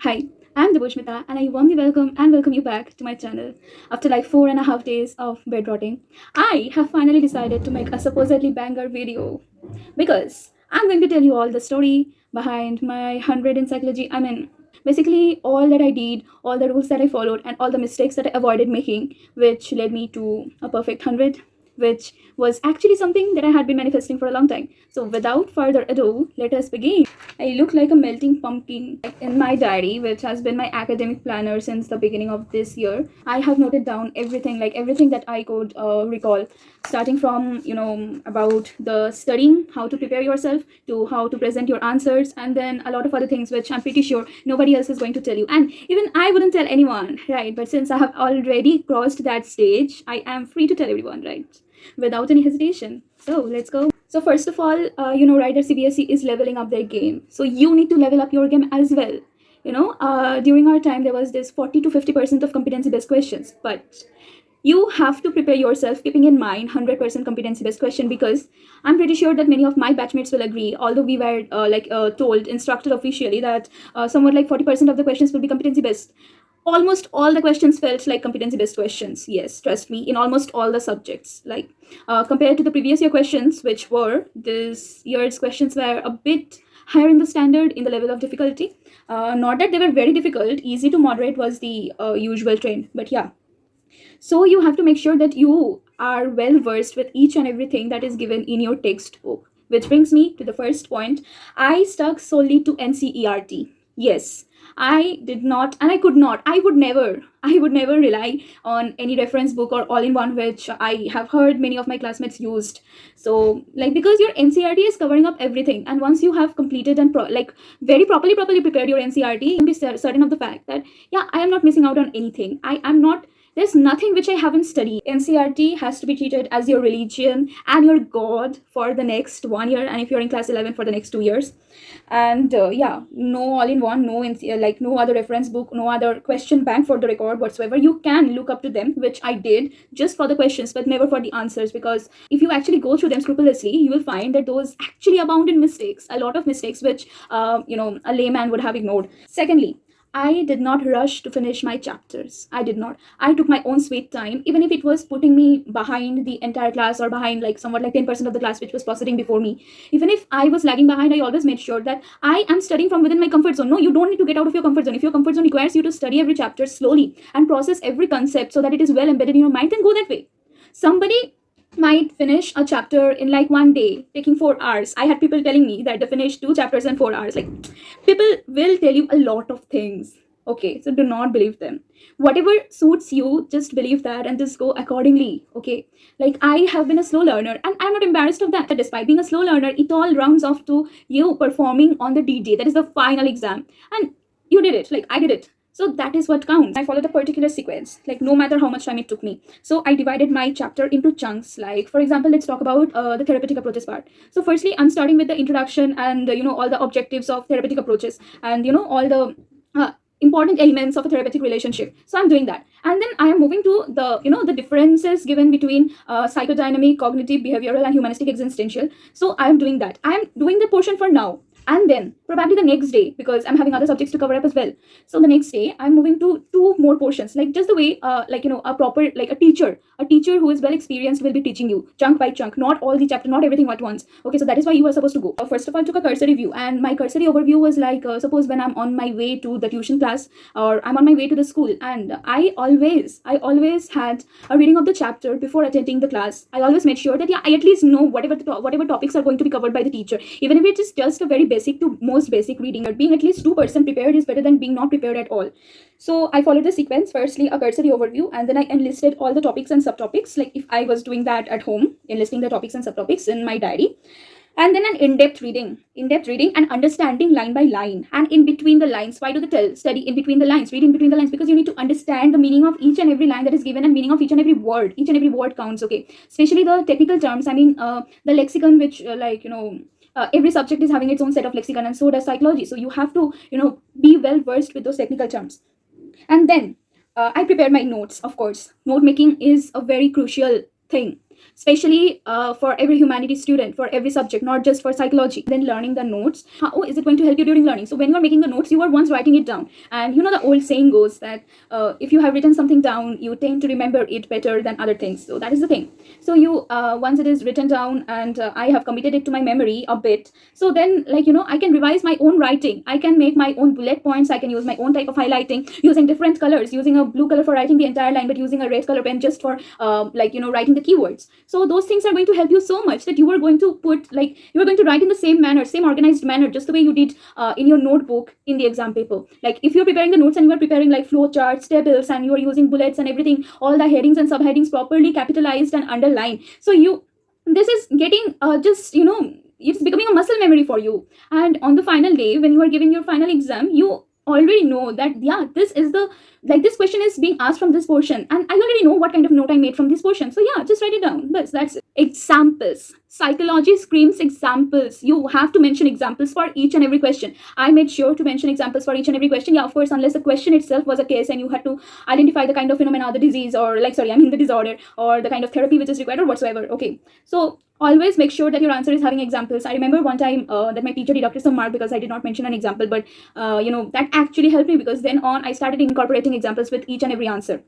Hi, I'm Deboshmita and I warmly welcome you back to my channel. After like 4.5 days of bed rotting, I have finally decided to make a supposedly banger video because I'm going to tell you all the story behind my 100 in psychology. Basically all that I did, all the rules that I followed, and all the mistakes that I avoided making, which led me to a perfect 100, which was actually something that I had been manifesting for a long time. So without further ado, let us begin. I look like a melting pumpkin. In my diary, which has been my academic planner since the beginning of this year, I have noted down everything, like everything that I could recall, starting from, about the studying, how to prepare yourself, to how to present your answers, and then a lot of other things which I'm pretty sure nobody else is going to tell you. And even I wouldn't tell anyone, right? But since I have already crossed that stage, I am free to tell everyone, right? Without any hesitation. So let's go. So first of all, right, that CBSE is leveling up their game. So you need to level up your game as well. During our time, there was this 40 to 50% of competency-based questions, but you have to prepare yourself keeping in mind 100% competency based question, because I'm pretty sure that many of my batchmates will agree, although we were told, instructed officially that somewhat like 40% of the questions will be competency based. Almost all the questions felt like competency based questions, yes, trust me, in almost all the subjects. Like compared to the previous year questions, which were this year's questions were a bit higher in the standard, in the level of difficulty. Not that they were very difficult, easy to moderate was the usual trend, but yeah. So you have to make sure that you are well versed with each and everything that is given in your textbook. Which brings me to the first point. I stuck solely to NCERT. Yes, I did not, and I could not. I would never rely on any reference book or all-in-one, which I have heard many of my classmates used. So, like, because your NCERT is covering up everything, and once you have completed and very properly prepared your NCERT, you can be certain of the fact that yeah, I am not missing out on anything. I am not, there's nothing which I haven't studied. NCERT has to be treated as your religion and your God for the next 1 year, and if you're in class 11, for the next 2 years. And yeah, no all-in-one, no like no other reference book, no other question bank for the record whatsoever. You can look up to them, which I did, just for the questions, but never for the answers, because if you actually go through them scrupulously, you will find that those actually abound in mistakes, a lot of mistakes which a layman would have ignored. Secondly, I did not rush to finish my chapters. I did not. I took my own sweet time, even if it was putting me behind the entire class, or behind like somewhat like 10% of the class which was proceeding before me. Even if I was lagging behind, I always made sure that I am studying from within my comfort zone. No, you don't need to get out of your comfort zone. If your comfort zone requires you to study every chapter slowly and process every concept so that it is well embedded in your mind, then go that way. Somebody might finish a chapter in like 1 day, taking 4 hours. I had people telling me that they finished 2 chapters in 4 hours. Like, people will tell you a lot of things. Okay, so do not believe them. Whatever suits you, just believe that and just go accordingly. Okay, like I have been a slow learner, and I'm not embarrassed of that. Despite being a slow learner, it all rounds off to you performing on the D-Day. That is the final exam, and you did it. Like I did it. So that is what counts. I followed a particular sequence, like no matter how much time it took me. So I divided my chapter into chunks. Like for example, let's talk about the therapeutic approaches part. So firstly, I'm starting with the introduction and all the objectives of therapeutic approaches, and all the important elements of a therapeutic relationship. So I'm doing that, and then I am moving to the the differences given between psychodynamic, cognitive, behavioral, and humanistic existential. So I am doing that. I am doing the portion for now, and then probably the next day, because I'm having other subjects to cover up as well. So the next day I'm moving to two more portions, like just the way a proper, like a teacher who is well experienced will be teaching you chunk by chunk, not all the chapter, not everything at once. Okay, so that is why you are supposed to go. First of all, I took a cursory view, and my cursory overview was like, suppose when I'm on my way to the tuition class, or I'm on my way to the school, and I always had a reading of the chapter before attending the class. I always made sure that yeah, I at least know whatever topics are going to be covered by the teacher, even if it is just a very basic to most basic reading. Or being at least 2% prepared is better than being not prepared at all. So I followed the sequence. Firstly, a cursory overview, and then I enlisted all the topics and subtopics, like if I was doing that at home, enlisting the topics and subtopics in my diary. And then an in-depth reading and understanding line by line, and in between the lines. Why do they tell study in between the lines, read in between the lines? Because you need to understand the meaning of each and every line that is given, and meaning of each and every word. Each and every word counts. Okay, especially the technical terms. The lexicon, which every subject is having its own set of lexicon, and so does psychology. So you have to be well versed with those technical terms. And then I prepared my notes. Of course, note making is a very crucial thing. especially for every humanities student, for every subject, not just for psychology. Then learning the notes, how is it going to help you during learning? So when you are making the notes, you are once writing it down, and you know the old saying goes that if you have written something down, you tend to remember it better than other things. So that is the thing. So you once it is written down, and I have committed it to my memory a bit, so then, like, you know, I can revise my own writing, I can make my own bullet points, I can use my own type of highlighting, using different colors, using a blue color for writing the entire line, but using a red color pen just for like, you know, writing the keywords. So those things are going to help you so much that you are going to put, like, you are going to write in the same manner, same organized manner, just the way you did in your notebook in the exam paper. Like if you're preparing the notes and you are preparing like flow charts, tables, and you are using bullets and everything, all the headings and subheadings properly capitalized and underlined, so you, this is getting just, you know, it's becoming a muscle memory for you. And on the final day, when you are giving your final exam, you already know that, yeah, this is the, like, this question is being asked from this portion, and I already know what kind of note I made from this portion. So yeah, just write it down. But that's it. Examples. Psychology screams examples. You have to mention examples for each and every question. I made sure to mention examples for each and every question. Yeah, of course, unless the question itself was a case and you had to identify the kind of phenomena, the disease, or like, sorry, I mean the disorder, or the kind of therapy which is required, or whatsoever. Okay, so always make sure that your answer is having examples. I remember one time that my teacher deducted some mark because I did not mention an example, but you know, that actually helped me, because then on I started incorporating examples with each and every answer.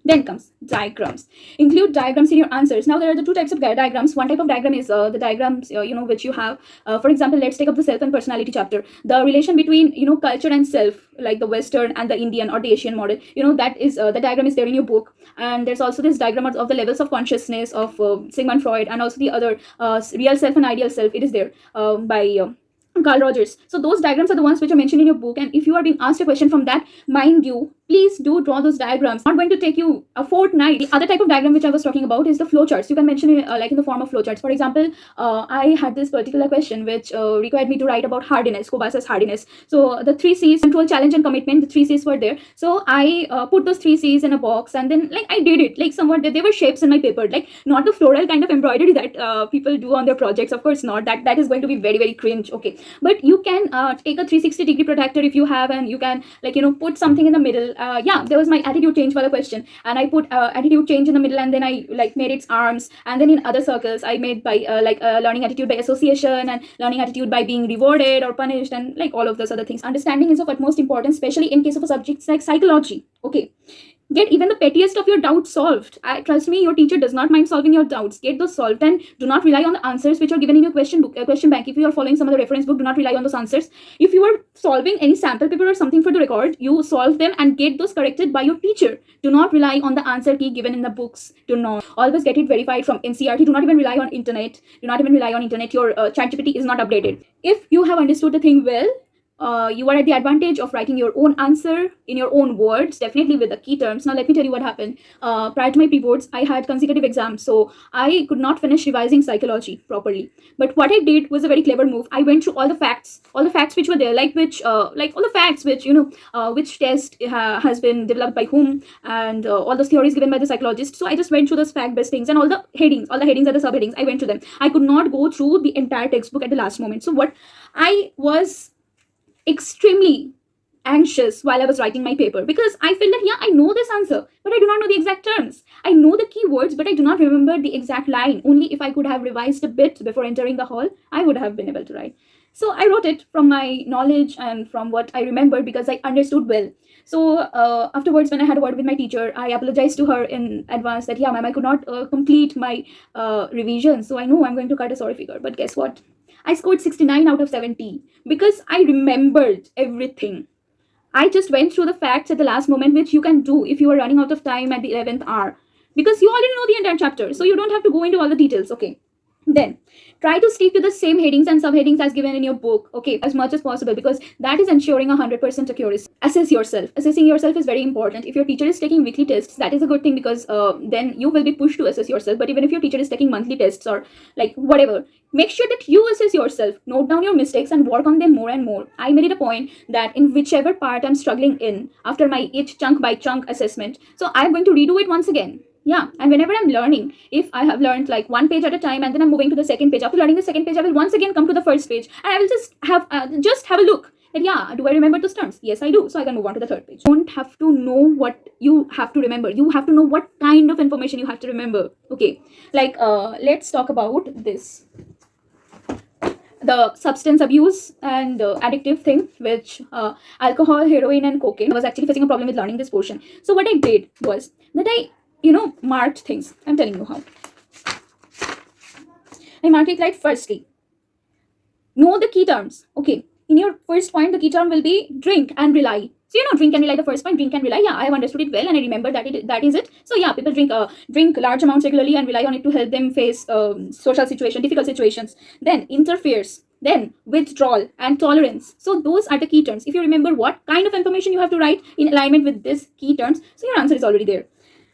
Then comes diagrams. Include diagrams in your answers. Now there are the two types of diagrams. One type of diagram is the diagrams you know, which you have, for example, let's take up the self and personality chapter. The relation between, you know, culture and self, like the Western and the Indian or the Asian model, you know, that is the diagram is there in your book. And there's also this diagram of the levels of consciousness of Sigmund Freud, and also the other real self and ideal self. It is there by Carl Rogers. So those diagrams are the ones which are mentioned in your book, and if you are being asked a question from that, mind you, please do draw those diagrams. Not going to take you a fortnight. The other type of diagram which I was talking about is the flowcharts. You can mention it like in the form of flowcharts. For example, I had this particular question which required me to write about hardiness, Kobayashi hardiness. So the 3 C's: control, challenge, and commitment. The 3 C's were there. So I put those 3 C's in a box, and then, like, I did it like somewhat. They were shapes in my paper, like not the floral kind of embroidery that people do on their projects. Of course not. That is going to be very, very cringe. Okay, but you can take a 360-degree protractor if you have, and you can, like, you know, put something in the middle. Yeah, there was my attitude change for the question, and I put attitude change in the middle, and then I like made its arms, and then in other circles I made by learning attitude by association, and learning attitude by being rewarded or punished, and like all of those other things. Understanding is of utmost importance, especially in case of a subject like psychology. Okay, get even the pettiest of your doubts solved. Trust me, your teacher does not mind solving your doubts. Get those solved, and do not rely on the answers which are given in your question book, question bank. If you are following some of the reference book, do not rely on those answers. If you are solving any sample paper or something for the record, you solve them and get those corrected by your teacher. Do not rely on the answer key given in the books. Do not. Always get it verified from NCERT. Do not even rely on internet. Do not even rely on internet. Your ChatGPT is not updated. If you have understood the thing well, you are at the advantage of writing your own answer in your own words, definitely with the key terms. Now let me tell you what happened. Prior to my pre-boards, I had consecutive exams, so I could not finish revising psychology properly. But what I did was a very clever move. I went through all the facts which were there, like all the facts which, you know, which test has been developed by whom, and all those theories given by the psychologist. So I just went through those fact-based things, and all the headings and the subheadings, I went to them. I could not go through the entire textbook at the last moment. So what I was extremely anxious while I was writing my paper, because I felt that, yeah, I know this answer, but I do not know the exact terms. I know the keywords, but I do not remember the exact line. Only if I could have revised a bit before entering the hall, I would have been able to write. So I wrote it from my knowledge and from what I remembered, because I understood well. So afterwards, when I had a word with my teacher, I apologized to her in advance that, yeah, ma'am, I could not complete my revision. So I know I'm going to cut a sorry figure. But guess what? I scored 69 out of 70 because I remembered everything. I just went through the facts at the last moment, which you can do if you are running out of time at the 11th hour, because you already know the entire chapter, so you don't have to go into all the details. Okay, then try to stick to the same headings and subheadings as given in your book, okay, as much as possible, because that is ensuring 100% accuracy. Assess yourself. Assessing yourself is very important. If your teacher is taking weekly tests, that is a good thing, because then you will be pushed to assess yourself. But even if your teacher is taking monthly tests or like whatever, make sure that you assess yourself, note down your mistakes and work on them more and more. I made it a point that in whichever part I'm struggling in, after my each chunk by chunk assessment, so I'm going to redo it once again. Yeah, and whenever I'm learning, if I have learned like one page at a time and then I'm moving to the second page, after learning the second page, I will once again come to the first page and I will just have a look. And yeah, do I remember those terms? Yes, I do. So I can move on to the third page. You don't have to know what you have to remember. You have to know what kind of information you have to remember. Okay, like let's talk about this, the substance abuse and addictive thing, which alcohol, heroin, and cocaine. I was actually facing a problem with learning this portion. So what I did was that I, marked things. I'm telling you how. I marked it like, firstly, know the key terms. Okay, in your first point, the key term will be drink and rely. So drink and rely. The first point, drink and rely. Yeah, I have understood it well, and I remember that is it. So yeah, people drink large amounts regularly and rely on it to help them face social situation, difficult situations. Then interferes. Then withdrawal and tolerance. So those are the key terms. If you remember what kind of information you have to write in alignment with these key terms, so your answer is already there.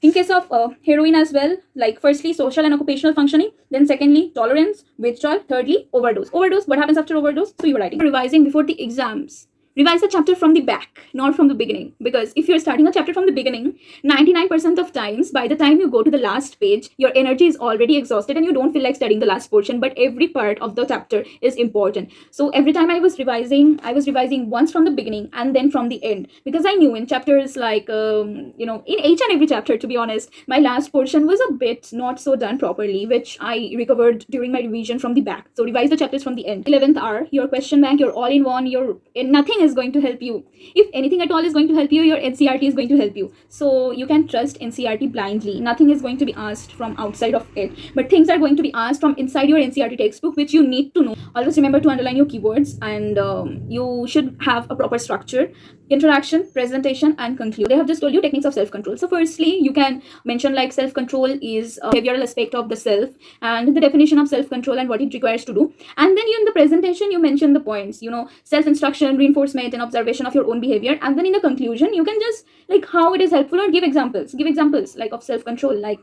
In case of heroin as well, like firstly, social and occupational functioning, then secondly, tolerance, withdrawal, thirdly, overdose. Overdose, what happens after overdose? So you were writing. Revising before the exams. Revise the chapter from the back, not from the beginning. Because if you're starting a chapter from the beginning, 99% of times, by the time you go to the last page, your energy is already exhausted and you don't feel like studying the last portion. But every part of the chapter is important. So every time I was revising once from the beginning and then from the end. Because I knew in chapters like, in each and every chapter, to be honest, my last portion was a bit not so done properly, which I recovered during my revision from the back. So revise the chapters from the end. 11th hour, your question bank, your all-in-one, nothing is going to help you. If anything at all is going to help you, your NCERT is going to help you. So you can trust NCERT blindly. Nothing is going to be asked from outside of it, but things are going to be asked from inside your NCERT textbook, which you need to know. Always remember to underline your keywords, and you should have a proper structure: interaction, presentation, and conclude. They have just told you techniques of self-control. So firstly, you can mention like self-control is a behavioral aspect of the self, and the definition of self-control and what it requires to do. And then in the presentation, you mention the points, self-instruction, reinforcement, and observation of your own behavior. And then in the conclusion, you can just like how it is helpful, or give examples like of self-control, like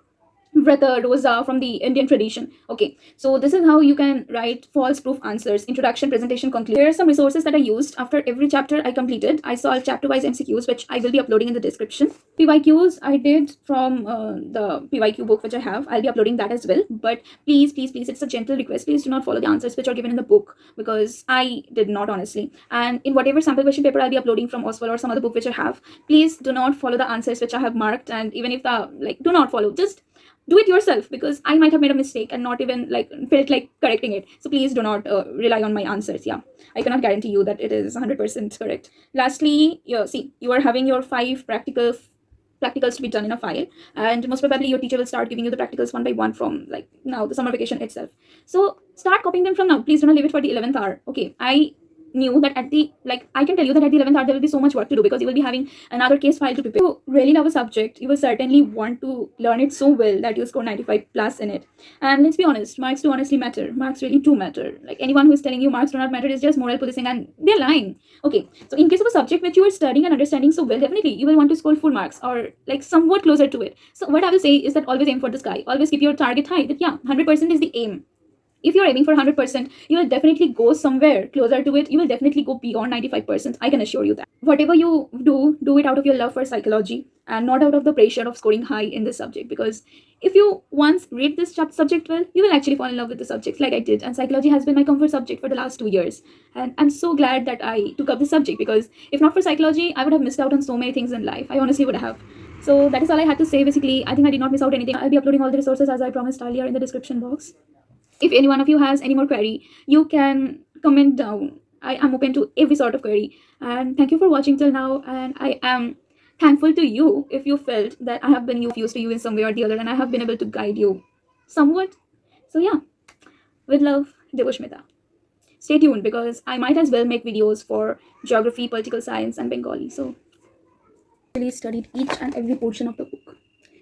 Vrata, Rosa from the Indian tradition. Okay, so this is how you can write false proof answers: introduction, presentation, conclusion. Here are some resources that I used after every chapter I completed. I solved chapter-wise MCQs, which I will be uploading in the description. PYQs I did from the PYQ book, which I have. I'll be uploading that as well. But please, it's a gentle request. Please do not follow the answers which are given in the book, because I did not, honestly. And in whatever sample question paper I'll be uploading from Oswald or some other book which I have, please do not follow the answers which I have marked. And even if do not follow, just do it yourself, because I might have made a mistake and not even felt like correcting it. So please do not rely on my answers. Yeah, I cannot guarantee you that it is 100% correct. Lastly, you are having your 5 practicals to be done in a file, and most probably your teacher will start giving you the practicals one by one from now, the summer vacation itself. So start copying them from now. Please do not leave it for the 11th hour. Okay, I knew that at the I can tell you that at the 11th hour there will be so much work to do, because you will be having another case file to prepare. If you really love a subject, you will certainly want to learn it so well that you score 95 plus in it. And let's be honest, marks do honestly matter. Marks really do matter. Like, anyone who is telling you marks do not matter is just moral policing, and they're lying. Okay, so in case of a subject which you are studying and understanding so well, definitely you will want to score full marks, or somewhat closer to it. So what I will say is that always aim for the sky. Always keep your target high. That 100% is the aim. If you're aiming for 100%, you will definitely go somewhere closer to it. You will definitely go beyond 95%. I can assure you that. Whatever you do it out of your love for psychology and not out of the pressure of scoring high in this subject. Because if you once read this subject well, you will actually fall in love with the subject like I did. And psychology has been my comfort subject for the last 2 years. And I'm so glad that I took up this subject, because if not for psychology, I would have missed out on so many things in life. I honestly would have. So that is all I had to say. Basically, I think I did not miss out anything. I'll be uploading all the resources as I promised earlier in the description box. If any one of you has any more query, you can comment down. I am open to every sort of query. And thank you for watching till now. And I am thankful to you if you felt that I have been of use to you in some way or the other, and I have been able to guide you somewhat. So yeah, with love, Devoshmita. Stay tuned, because I might as well make videos for geography, political science, and Bengali. So I really studied each and every portion of the book.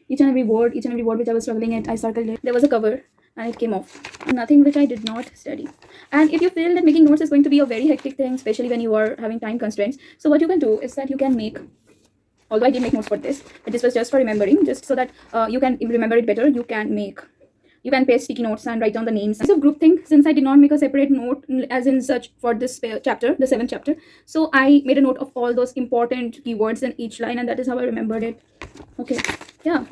Each and every word which I was struggling at, I circled it. There was a cover and it came off. Nothing which I did not study. And if you feel that making notes is going to be a very hectic thing, especially when you are having time constraints, so what you can do is that you can make, although I did make notes for this, but this was just for remembering, just so that you can remember it better. You can paste sticky notes and write down the names. It's a group thing, since I did not make a separate note as in such for this chapter, the 7th chapter. So I made a note of all those important keywords in each line, and that is how I remembered it. Okay, yeah.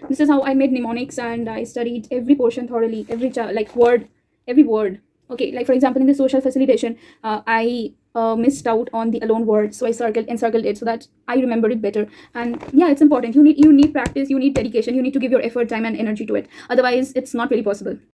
This is how I made mnemonics, and I studied every portion thoroughly, every word. Okay, like for example, in the social facilitation, I missed out on the alone word, so I encircled it so that I remember it better. And yeah, it's important. You need practice, you need dedication, you need to give your effort, time, and energy to it. Otherwise, it's not really possible.